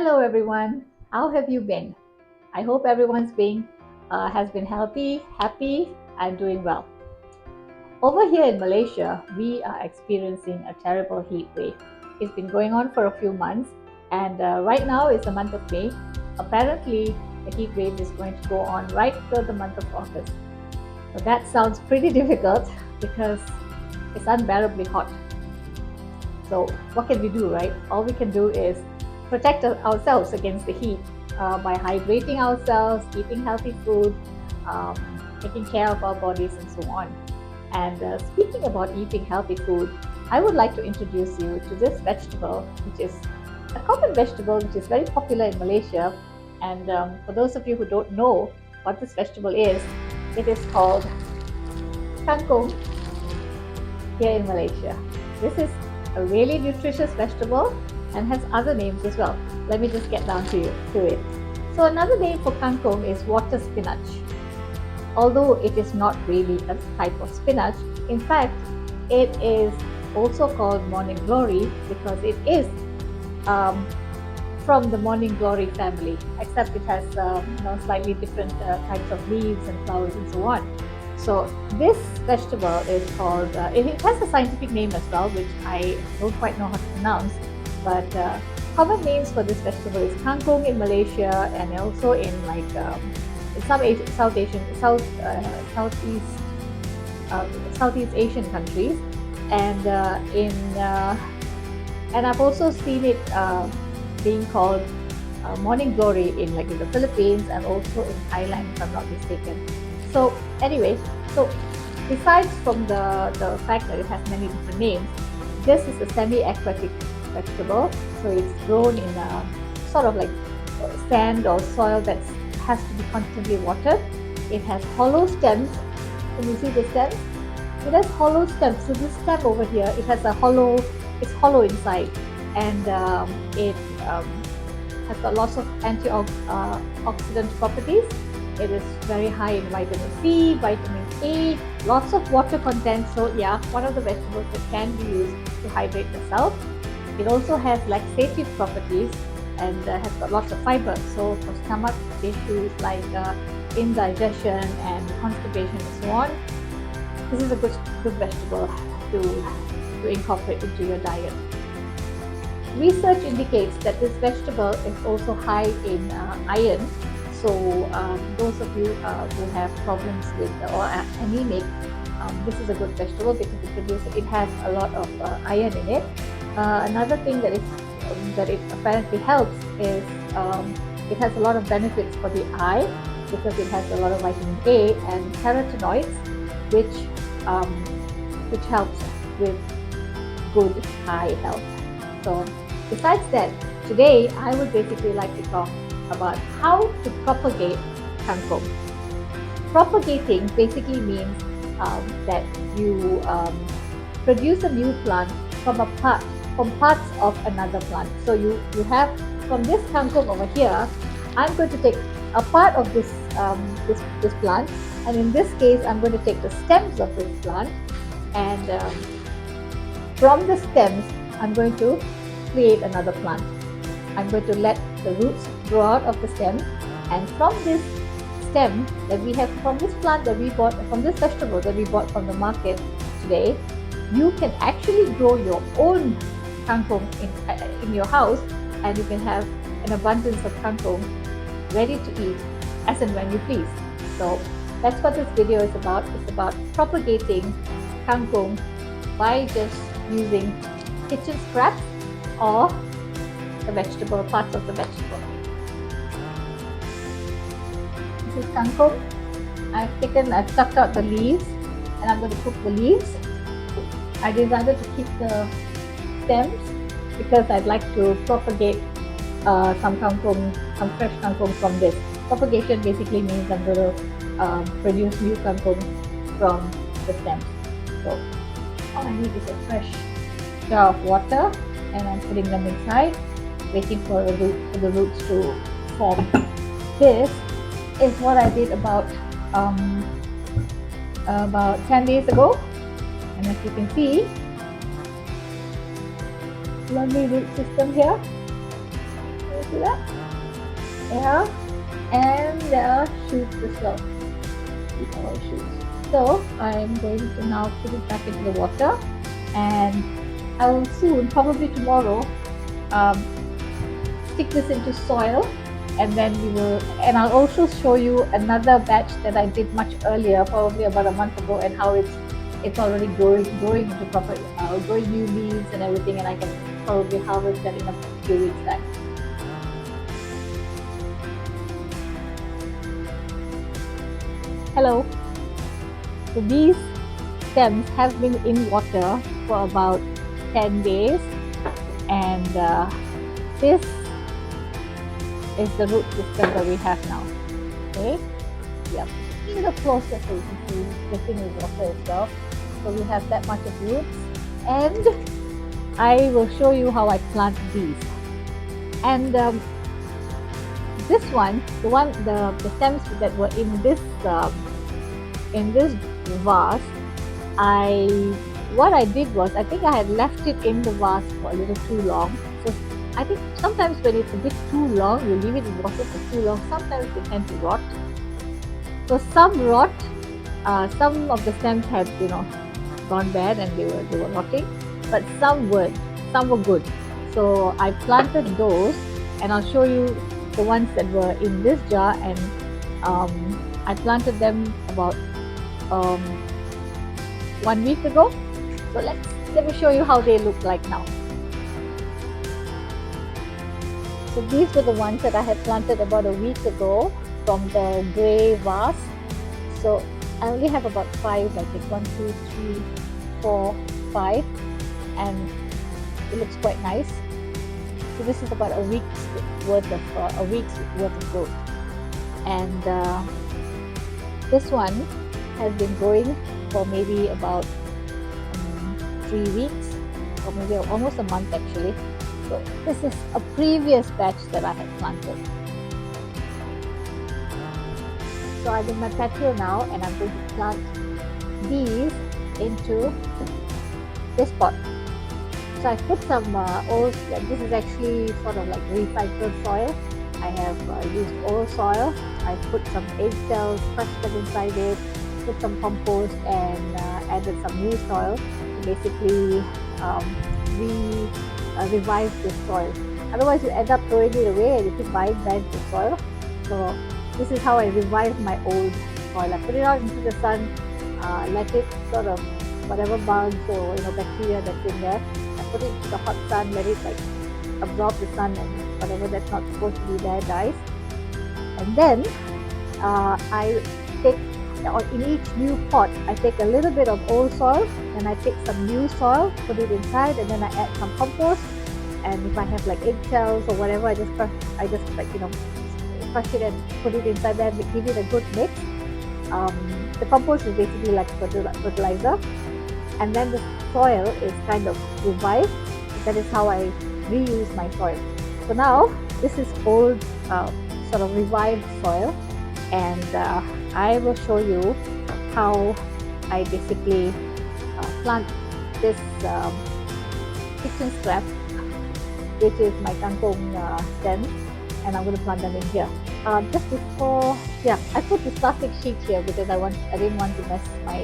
Hello everyone, how have you been? I hope everyone's being has been healthy, happy, and doing well. Over here in Malaysia, we are experiencing a terrible heat wave. It's been going on for a few months, and right now is the month of May. Apparently, the heat wave is going to go on right till the month of August. So that sounds pretty difficult because it's unbearably hot. So what can we do, right? All we can do is protect ourselves against the heat by hydrating ourselves, eating healthy food, um, taking care of our bodies, and so on. And speaking about eating healthy food, I would like to introduce you to this vegetable, which is a common vegetable which is very popular in Malaysia. And for those of you who don't know what this vegetable is, it is called kangkung here in Malaysia. This is a really nutritious vegetable and has other names as well. Let me just get down to it. So another name for kangkung is water spinach. Although it is not really a type of spinach, in fact, it is also called morning glory because it is from the morning glory family, except it has slightly different types of leaves and flowers and so on. So this vegetable is called, it has a scientific name as well, which I don't quite know how to pronounce, but common names for this vegetable is kangkung in Malaysia and also in Southeast Asian countries, and and I've also seen it being called morning glory in the Philippines and also in Thailand, if I'm not mistaken. So anyway, besides from the fact that it has many different names, this is a semi-aquatic vegetable. So it's grown in a sort of like sand or soil that has to be constantly watered. It has hollow stems. Can you see the stems? It has hollow stems. So this stem over here, it's hollow inside, and it has got lots of antioxidant properties. It is very high in vitamin C, vitamin A, lots of water content. So yeah, one of the vegetables that can be used to hydrate yourself. It also has laxative properties and has got lots of fiber. So for stomach issues like indigestion and constipation and so on, this is a good vegetable to incorporate into your diet. Research indicates that this vegetable is also high in iron. So those of you who have problems with or anemic, this is a good vegetable because it has a lot of iron in it. Another thing that it apparently helps is it has a lot of benefits for the eye because it has a lot of vitamin A and carotenoids, which helps with good eye health. So besides that, today I would basically like to talk about how to propagate kangkung. Propagating basically means that you produce a new plant from parts of another plant. So you have from this kangkung over here, I'm going to take a part of this plant, and in this case I'm going to take the stems of this plant, and from the stems I'm going to create another plant. I'm going to let the roots grow out of the stem, and from this stem that we have, from this plant that we bought, from this vegetable that we bought from the market today, you can actually grow your own kangkung in your house, and you can have an abundance of kangkung ready to eat as and when you please. So that's what this video is about. It's about propagating kangkung by just using kitchen scraps or the parts of the vegetable. This is kangkung. I've sucked out the leaves, and I'm going to cook the leaves. I decided to keep the stems because I'd like to propagate some fresh kangkung from this. Propagation basically means I'm going to produce new kangkung from the stems. So all I need is a fresh jar of water, and I'm putting them inside, waiting for the roots to form. This is what I did about 10 days ago, and as you can see, lovely root system here. See that? Yeah. And there are shoots as well. These are all shoots. So I'm going to now put it back into the water, and I will soon, probably tomorrow, um, stick this into soil, and then we will, and I'll also show you another batch that I did much earlier, probably about a month ago, and how it's already growing into proper growing new leaves and everything, and I can probably harvest that in a few weeks time. Hello. So these stems have been in water for about 10 days, and this is the root system that we have now. Okay, yeah, a little closer so you can see dripping with water as well. So we have that much of roots, and I will show you how I plant these. And this one, the stems that were in this vase, what I did was, I think I had left it in the vase for a little too long. So I think sometimes when it's a bit too long, you leave it in water for too long, sometimes they tend to rot. So some rot, some of the stems had gone bad and they were rotting, but some were good. So I planted those, and I'll show you the ones that were in this jar, and I planted them about 1 week ago. So let me show you how they look like now. So these were the ones that I had planted about a week ago from the grey vase. So I only have about 5, I think 1, 2, 3, 4, 5, and it looks quite nice. So this is about a week's worth of growth, and this one has been growing for maybe about 3 weeks, or maybe almost a month actually. So this is a previous batch that I had planted. So I'm in my patio now, and I'm going to plant these into this pot. So I put some old, this is actually sort of like recycled soil. I have used old soil. I put some eggshells, crushed them inside it, put some compost, and added some new soil to basically revive this soil. Otherwise you end up throwing it away and you keep buying back the soil. So this is how I revived my old soil. I put it out into the sun, let it sort of, whatever bugs or bacteria that's in there, I put it into the hot sun, let it like absorb the sun, and whatever that's not supposed to be there dies. And then I take, in each new pot, I take a little bit of old soil, and I take some new soil, put it inside, and then I add some compost. And if I have like eggshells or whatever, I just crush it and put it inside there, and give it a good mix. The compost is basically like fertilizer, and then the soil is kind of revived. That is how I reuse my soil. So now this is old, sort of revived soil, and I will show you how I basically plant this kitchen scrap, which is my kangkung stems, and I'm going to plant them in here. Just before, I put this plastic sheet here because I didn't want to mess my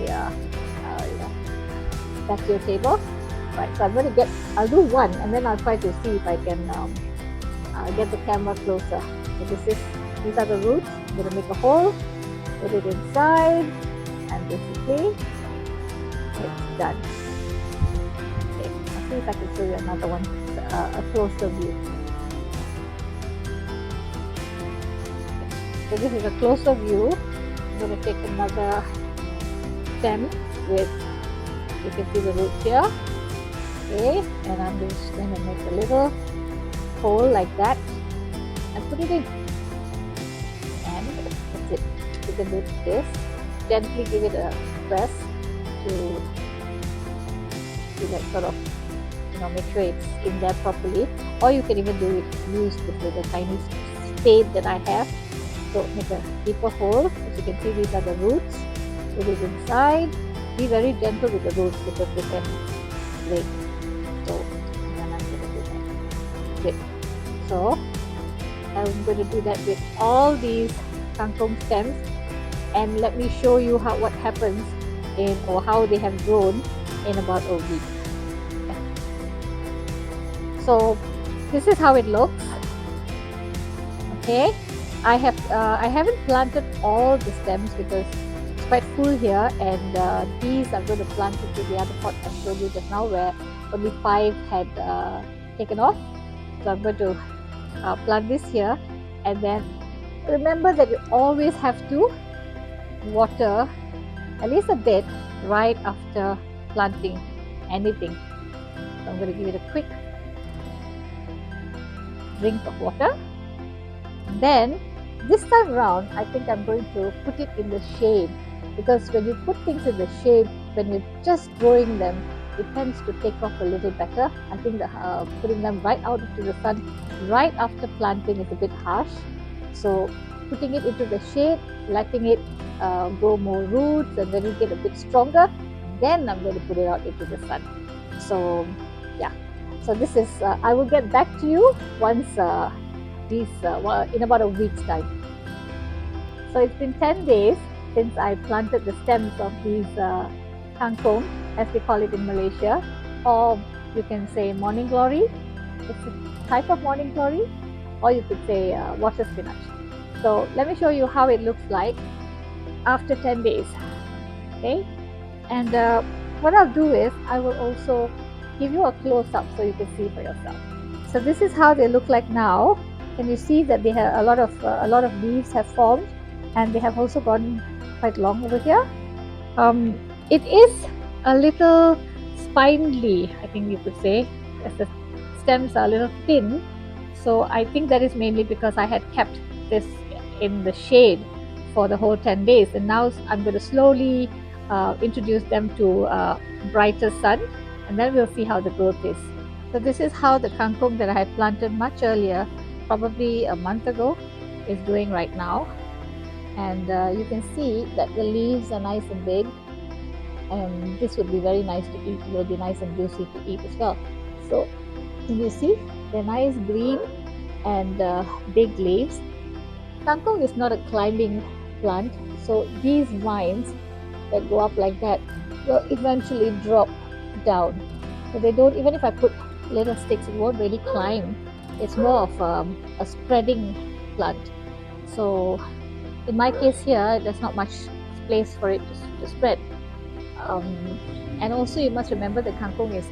patio table. Right, so I'll do one, and then I'll try to see if I can get the camera closer. So these are the roots. I'm going to make a hole, put it inside, and basically it's done. Okay, I'll see if I can show you another one, a closer view. So this is a closer view. I'm going to take another stem with, you can see the roots here. Okay, and I'm just going to make a little hole like that and put it in. And that's it. You can do this. Gently give it a press to like sort of make sure it's in there properly. Or you can even use this little tiny spade that I have. So make a deeper hole. As you can see, these are the roots. Put it inside. Be very gentle with the roots because they can break. So, and then I'm going to do that. Good. So, I'm going to do that with all these kangkung stems, and let me show you what happens in, or how they have grown in about a week. So this is how it looks. Okay, I haven't planted all the stems because it's quite full here, and these I'm going to plant into the other pot I showed you just now, where only 5 had taken off. So I'm going to plant this here, and then remember that you always have to water at least a bit right after planting anything. So I'm going to give it a quick drink of water. Then this time around, I think I'm going to put it in the shade, because when you put things in the shade, when you're just growing them, it tends to take off a little better. I think putting them right out into the sun right after planting is a bit harsh. So putting it into the shade, letting it grow more roots, and then you get a bit stronger, then I'm going to put it out into the sun. So yeah, so this is I will get back to you once in about a week's time. So it's been 10 days since I planted the stems of these kangkung, as we call it in Malaysia, or you can say morning glory. It's a type of morning glory, or you could say water spinach. So let me show you how it looks like after 10 days. Okay, and what I'll do is I will also give you a close-up so you can see for yourself. So this is how they look like now. Can you see that they have a lot of leaves have formed, and they have also gotten quite long over here. It is a little spindly, I think you could say, as the stems are a little thin. So I think that is mainly because I had kept this in the shade for the whole 10 days, and now I'm going to slowly introduce them to brighter sun, and then we'll see how the growth is. So this is how the kangkung that I had planted much earlier, probably a month ago, is doing right now. And you can see that the leaves are nice and big, and this would be very nice to eat. It will be nice and juicy to eat as well. So you see, they're nice green and big leaves. Kangkung is not a climbing plant, so these vines that go up like that will eventually drop down. So they don't, even if I put little sticks, it won't really climb. It's more of a spreading plant. So in my case here, there's not much place for it to spread. And also you must remember the kangkung is,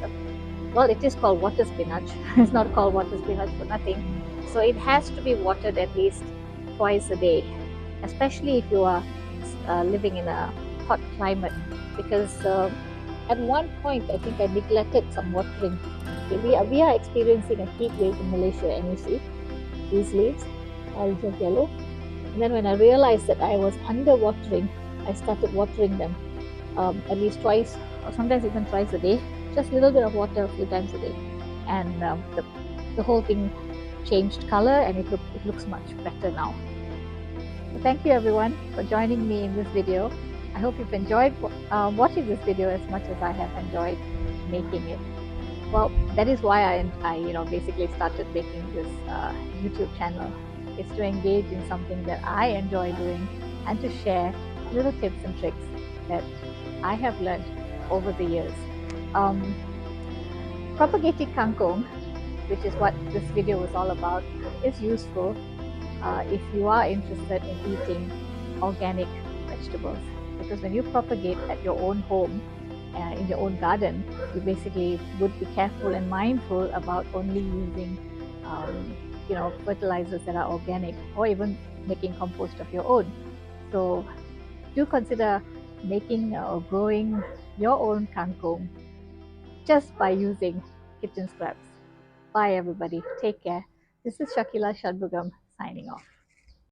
well, it is called water spinach. It's not called water spinach for nothing. So it has to be watered at least twice a day, especially if you are living in a hot climate, because at one point I think I neglected some watering. We are experiencing a heat wave in Malaysia, and you see these leaves are just yellow. And then when I realized that I was under watering, I started watering them at least twice, or sometimes even thrice a day. Just a little bit of water a few times a day, and the whole thing changed color, and it looks much better now. So thank you everyone for joining me in this video. I hope you've enjoyed watching this video as much as I have enjoyed making it. Well, that is why I basically started making this YouTube channel. It's to engage in something that I enjoy doing, and to share little tips and tricks that I have learned over the years. Propagating kangkung, which is what this video was all about, is useful if you are interested in eating organic vegetables, because when you propagate at your own home, in your own garden, you basically would be careful and mindful about only using fertilizers that are organic, or even making compost of your own. So do consider making or growing your own kangkung just by using kitchen scraps. Bye everybody, take care. This is Shakila Shadbugam signing off.